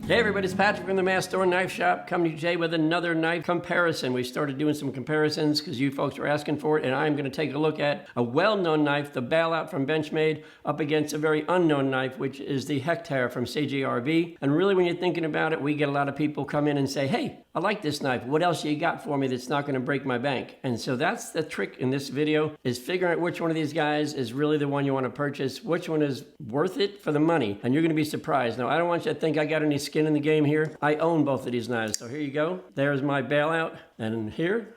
Hey everybody, it's Patrick from the Mast Store Knife Shop, coming to you today with another knife comparison. We started doing some comparisons because you folks were asking for it, and I'm going to take a look at a well-known knife, the Bailout from Benchmade, up against a very unknown knife, which is the Hectare from CJRB. And really, when you're thinking about it, we get a lot of people come in and say, hey, I like this knife. What else you got for me that's not going to break my bank? And so that's the trick in this video, is figuring out which one of these guys is really the one you want to purchase, which one is worth it for the money, and you're going to be surprised. Now, I don't want you to think I got any skin in the game here. I own both of these knives. So here you go. There's my Bailout, and here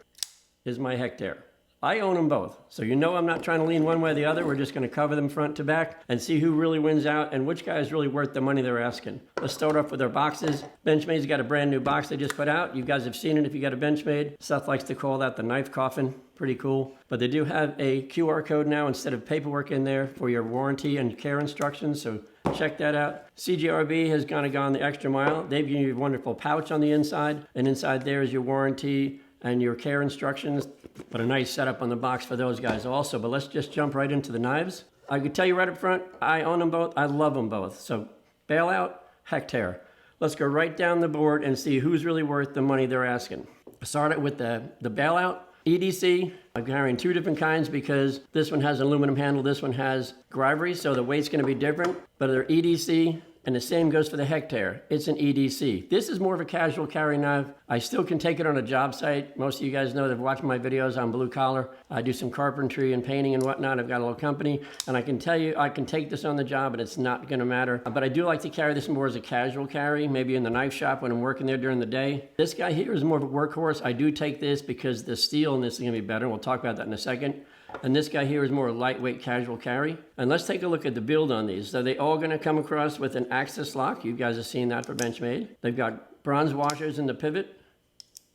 is my Hectare. I own them both. So you know I'm not trying to lean one way or the other. We're just going to cover them front to back and see who really wins out and which guy is really worth the money they're asking. Let's start off with our boxes. Benchmade's got a brand new box they just put out. You guys have seen it if you got a Benchmade. Seth likes to call that the knife coffin. Pretty cool. But they do have a QR code now instead of paperwork in there for your warranty and care instructions. So check that out. CJRB has gone the extra mile. They've given you a wonderful pouch on the inside, and inside there is your warranty and your care instructions, but a nice setup on the box for those guys also. But let's just jump right into the knives. I could tell you right up front, I own them both. I love them both. So Bailout, Hectare. Let's go right down the board and see who's really worth the money they're asking. Start it with the Bailout. EDC, I'm carrying two different kinds because this one has an aluminum handle, this one has Grivery, so the weight's going to be different, but they're EDC, and the same goes for the Hectare. It's an EDC. This is more of a casual carry knife. I still can take it on a job site. Most of you guys know that have watched my videos on blue collar. I do some carpentry and painting and whatnot. I've got a little company, and I can tell you I can take this on the job and it's not going to matter. But I do like to carry this more as a casual carry, maybe in the knife shop when I'm working there during the day. This guy here is more of a workhorse. I do take this because the steel in this is going to be better. We'll talk about that in a second. And this guy here is more a lightweight casual carry. And let's take a look at the build on these. So they all going to come across with an axis lock. You guys have seen that for Benchmade. They've got bronze washers in the pivot.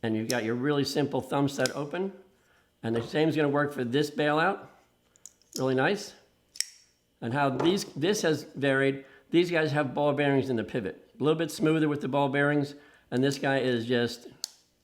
And you've got your really simple thumb stud open. And the same is going to work for this Bailout. Really nice. And how this has varied. These guys have ball bearings in the pivot. A little bit smoother with the ball bearings. And this guy is just,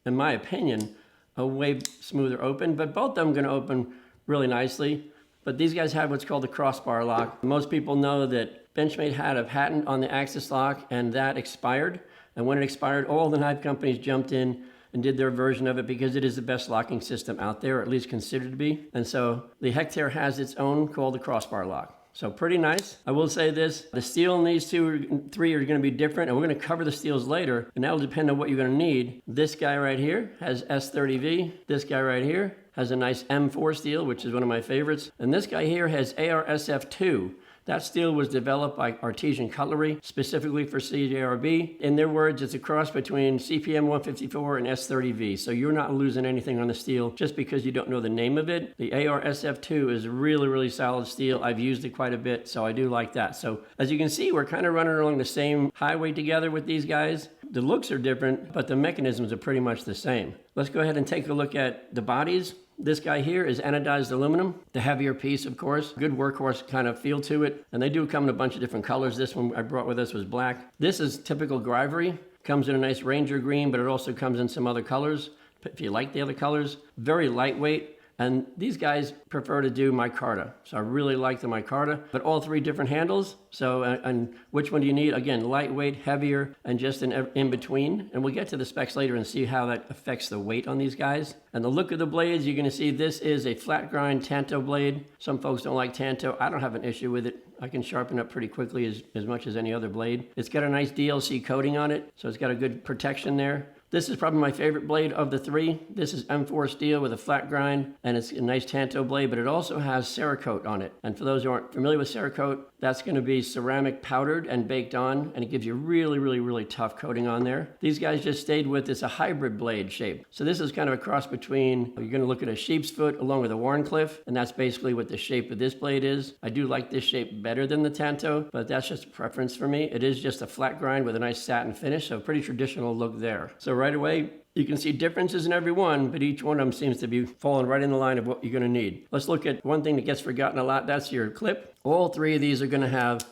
in my opinion, a way smoother open. But both of them are going to open really nicely, but these guys have what's called the Crossbar lock. Most people know that Benchmade had a patent on the axis lock, and that expired. And when it expired, all the knife companies jumped in and did their version of it because it is the best locking system out there, or at least considered to be. And so the Hectare has its own called the Crossbar lock. So pretty nice. I will say this, the steel in these three are going to be different, and we're going to cover the steels later, and that will depend on what you're going to need. This guy right here has S30V. This guy right here has a nice M4 steel, which is one of my favorites. And this guy here has AR-SF2. That steel was developed by Artesian Cutlery, specifically for CJRB. In their words, it's a cross between CPM M4 and S30V. So you're not losing anything on the steel just because you don't know the name of it. The AR-SF2 is really, really solid steel. I've used it quite a bit, so I do like that. So as you can see, we're kind of running along the same highway together with these guys. The looks are different, but the mechanisms are pretty much the same. Let's go ahead and take a look at the bodies. This guy here is anodized aluminum, the heavier piece, of course. Good workhorse kind of feel to it. And they do come in a bunch of different colors. This one I brought with us was black. This is typical Grivery. Comes in a nice Ranger green, but it also comes in some other colors, if you like the other colors. Very lightweight. And these guys prefer to do Micarta. So I really like the Micarta, but all three different handles. So, and which one do you need? Again, lightweight, heavier, and just in between. And we'll get to the specs later and see how that affects the weight on these guys. And the look of the blades, you're gonna see this is a flat grind Tanto blade. Some folks don't like Tanto. I don't have an issue with it. I can sharpen up pretty quickly as much as any other blade. It's got a nice DLC coating on it, so it's got a good protection there. This is probably my favorite blade of the three. This is M4 steel with a flat grind, and it's a nice Tanto blade, but it also has Cerakote on it. And for those who aren't familiar with Cerakote, that's going to be ceramic powdered and baked on, and it gives you really, really, really tough coating on there. These guys just stayed with, it's a hybrid blade shape. So this is kind of a cross between, you're going to look at a sheep's foot along with a Warncliffe, and that's basically what the shape of this blade is. I do like this shape better than the Tanto, but that's just a preference for me. It is just a flat grind with a nice satin finish, so pretty traditional look there. So right away, you can see differences in every one, but each one of them seems to be falling right in the line of what you're going to need. Let's look at one thing that gets forgotten a lot. That's your clip. All three of these are going to have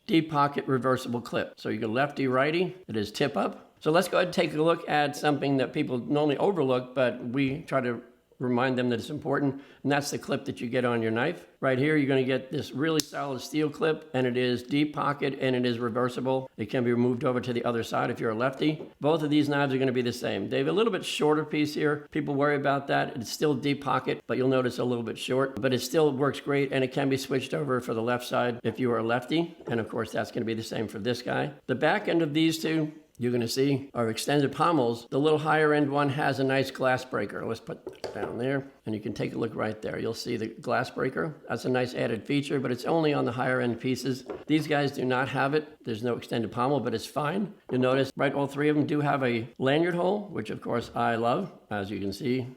deep pocket reversible clip. So you go lefty, righty. It is tip up. So let's go ahead and take a look at something that people normally overlook, but we try to remind them that it's important, and that's the clip that you get on your knife. Right here, you're going to get this really solid steel clip, and it is deep pocket, and it is reversible. It can be moved over to the other side if you're a lefty. Both of these knives are going to be the same. They have a little bit shorter piece here. People worry about that. It's still deep pocket, but you'll notice a little bit short, but it still works great, and it can be switched over for the left side if you are a lefty, and of course, that's going to be the same for this guy. The back end of these two, you're going to see our extended pommels. The little higher end one has a nice glass breaker. Let's put that down there, and you can take a look right there. You'll see the glass breaker. That's a nice added feature, but it's only on the higher end pieces. These guys do not have it. There's no extended pommel, but it's fine. You'll notice, right, all three of them do have a lanyard hole, which of course I love. As you can see,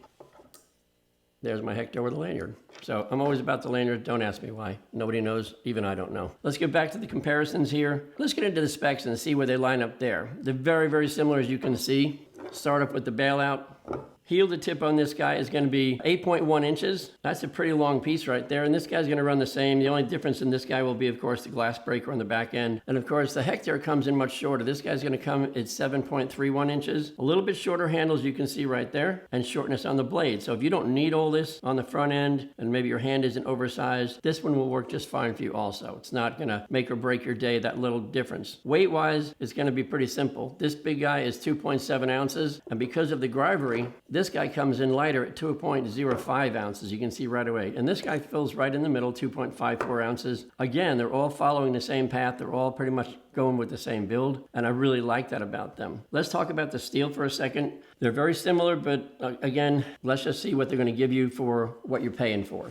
there's my Hectare with a lanyard. So I'm always about the lanyard. Don't ask me why. Nobody knows. Even I don't know. Let's get back to the comparisons here. Let's get into the specs and see where they line up there. They're very, very similar, as you can see. Start off with the bailout. Heel to tip on this guy is going to be 8.1 inches. That's a pretty long piece right there. And this guy's going to run the same. The only difference in this guy will be, of course, the glass breaker on the back end. And of course, the Hectare comes in much shorter. This guy's going to come at 7.31 inches. A little bit shorter handles, you can see right there, and shortness on the blade. So if you don't need all this on the front end, and maybe your hand isn't oversized, this one will work just fine for you also. It's not going to make or break your day, that little difference. Weight-wise, it's going to be pretty simple. This big guy is 2.7 ounces. And because of the grivery, this guy comes in lighter at 2.05 ounces. You can see right away. And this guy fills right in the middle, 2.54 ounces. Again, they're all following the same path. They're all pretty much going with the same build. And I really like that about them. Let's talk about the steel for a second. They're very similar, but again, let's just see what they're going to give you for what you're paying for.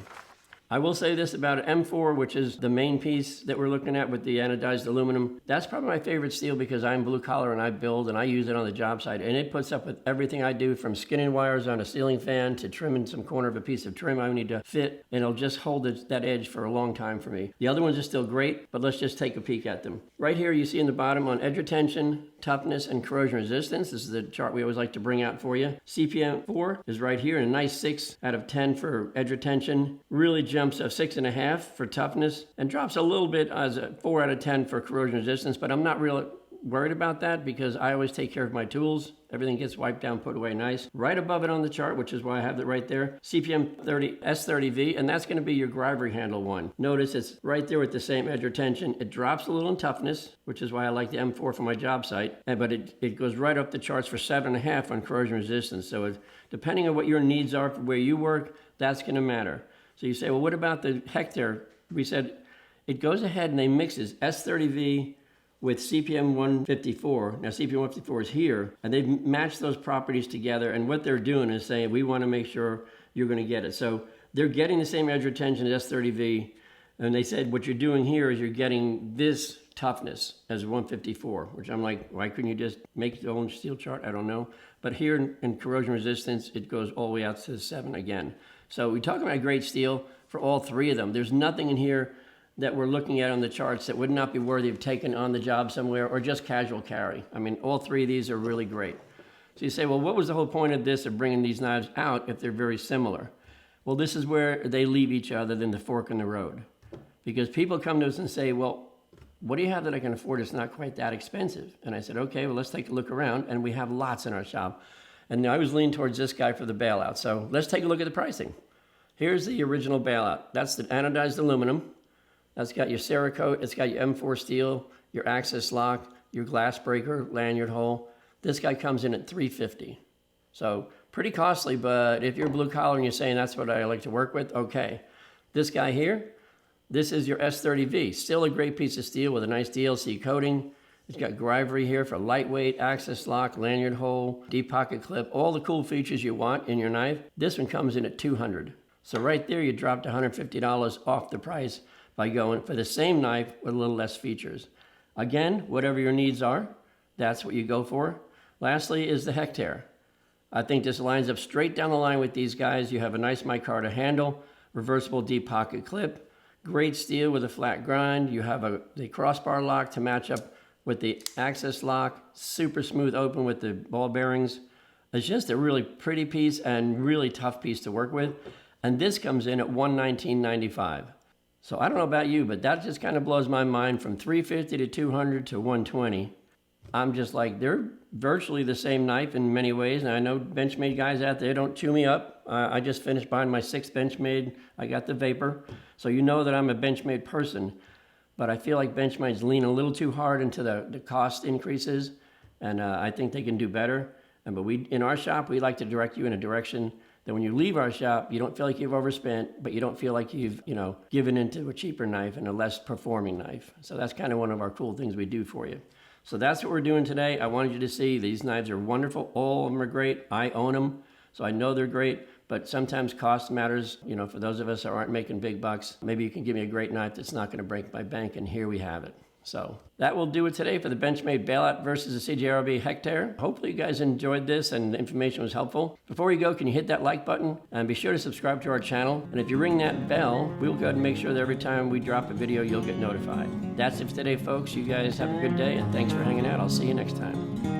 I will say this about an M4, which is the main piece that we're looking at with the anodized aluminum. That's probably my favorite steel because I'm blue collar and I build and I use it on the job site. And it puts up with everything I do, from skinning wires on a ceiling fan to trimming some corner of a piece of trim I need to fit. And it'll just hold that edge for a long time for me. The other ones are still great, but let's just take a peek at them. Right here you see in the bottom on edge retention, toughness, and corrosion resistance. This is the chart we always like to bring out for you. CPM M4 is right here, and a nice 6 out of 10 for edge retention. Really jumps a 6.5 for toughness, and drops a little bit as a 4 out of 10 for corrosion resistance, but I'm not really worried about that because I always take care of my tools. Everything gets wiped down, put away nice. Right above it on the chart, which is why I have it right there, CPM S30V, and that's going to be your grivery handle one. Notice it's right there with the same edge retention. It drops a little in toughness, which is why I like the M4 for my job site, but it goes right up the charts for 7.5 on corrosion resistance. So depending on what your needs are for where you work, that's going to matter. So you say, well, what about the Hectare? We said it goes ahead and they mixes S30V with CPM 154. Now CPM 154 is here, and they've matched those properties together, and what they're doing is saying, we want to make sure you're going to get it. So they're getting the same edge retention as S30V, and they said what you're doing here is you're getting this toughness as 154, which I'm like, why couldn't you just make your own steel chart? I don't know. But here in corrosion resistance, it goes all the way out to 7 again. So we talk about great steel for all three of them. There's nothing in here that we're looking at on the charts that would not be worthy of taking on the job somewhere or just casual carry. I mean, all three of these are really great. So you say, well, what was the whole point of this, of bringing these knives out if they're very similar? Well, this is where they leave each other than the fork in the road. Because people come to us and say, well, what do you have that I can afford? It's not quite that expensive. And I said, okay, well, let's take a look around. And we have lots in our shop. And I was leaning towards this guy for the bailout. So let's take a look at the pricing. Here's the original bailout. That's the anodized aluminum. That's got your Cerakote, it's got your M4 steel, your access lock, your glass breaker, lanyard hole. This guy comes in at $350. So pretty costly, but if you're blue collar and you're saying that's what I like to work with, okay. This guy here, this is your S30V. Still a great piece of steel with a nice DLC coating. It's got grivery here for lightweight, access lock, lanyard hole, deep pocket clip, all the cool features you want in your knife. This one comes in at $200. So right there you dropped $150 off the price by going for the same knife with a little less features. Again, whatever your needs are, that's what you go for. Lastly is the Hectare. I think this lines up straight down the line with these guys. You have a nice micarta handle, reversible deep pocket clip, great steel with a flat grind. You have the crossbar lock to match up with the access lock, super smooth open with the ball bearings. It's just a really pretty piece and really tough piece to work with. And this comes in at $119.95. So I don't know about you, but that just kind of blows my mind, from $350 to $200 to $120. I'm just like, they're virtually the same knife in many ways. And I know Benchmade guys out there don't chew me up. I just finished buying my 6th Benchmade. I got the Vapor. So you know that I'm a Benchmade person. But I feel like Benchmade's lean a little too hard into the cost increases. And I think they can do better. But in our shop, we like to direct you in a direction that when you leave our shop, you don't feel like you've overspent, but you don't feel like you've, given into a cheaper knife and a less performing knife. So that's kind of one of our cool things we do for you. So that's what we're doing today. I wanted you to see these knives are wonderful. All of them are great. I own them, so I know they're great. But sometimes cost matters, for those of us that aren't making big bucks. Maybe you can give me a great knife that's not going to break my bank, and here we have it. So that will do it today for the Benchmade Bailout versus the CJRB Hectare. Hopefully you guys enjoyed this and the information was helpful. Before you go, can you hit that like button? And be sure to subscribe to our channel. And if you ring that bell, we'll go ahead and make sure that every time we drop a video, you'll get notified. That's it for today, folks. You guys have a good day, and thanks for hanging out. I'll see you next time.